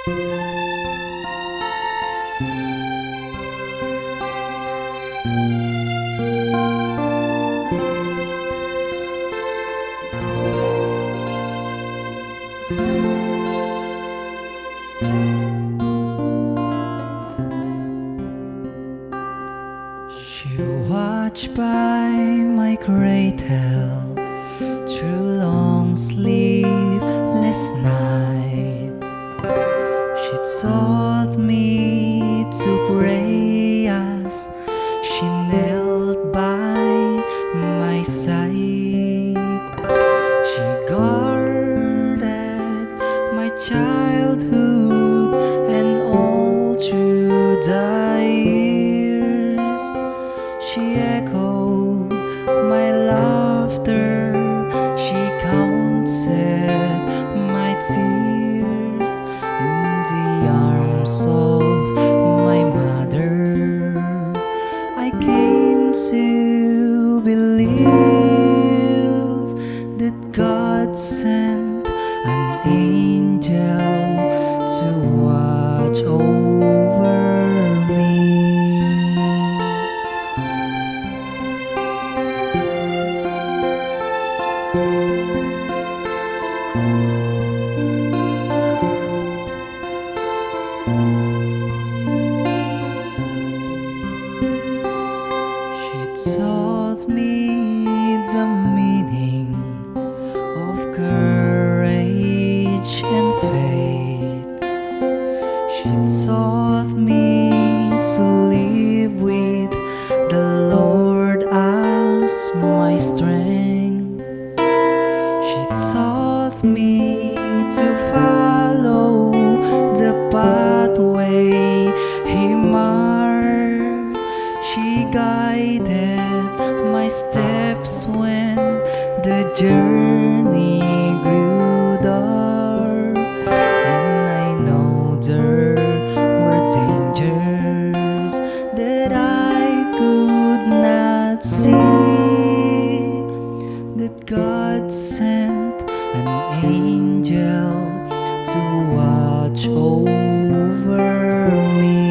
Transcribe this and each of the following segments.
She watched by my cradle through long sleepless night. She taught me to pray as she knelt by my side. She guarded my childhood and all through the years. She echoed my laughter, she counted my tears in the arms of my mother. I came to believe that God sent an angel to watch over me. She taught me the meaning of courage and faith. She taught me to live with the Lord as my strength. She taught me to follow the pathway He marked. She guided my steps when the journey grew dark, and I know there were dangers that I could not see. That God sent an angel to watch over me.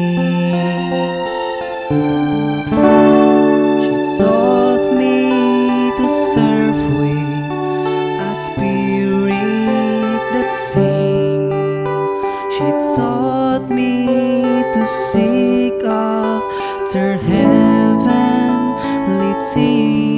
She taught me to serve with a spirit that sings. She taught me to seek after heavenly things.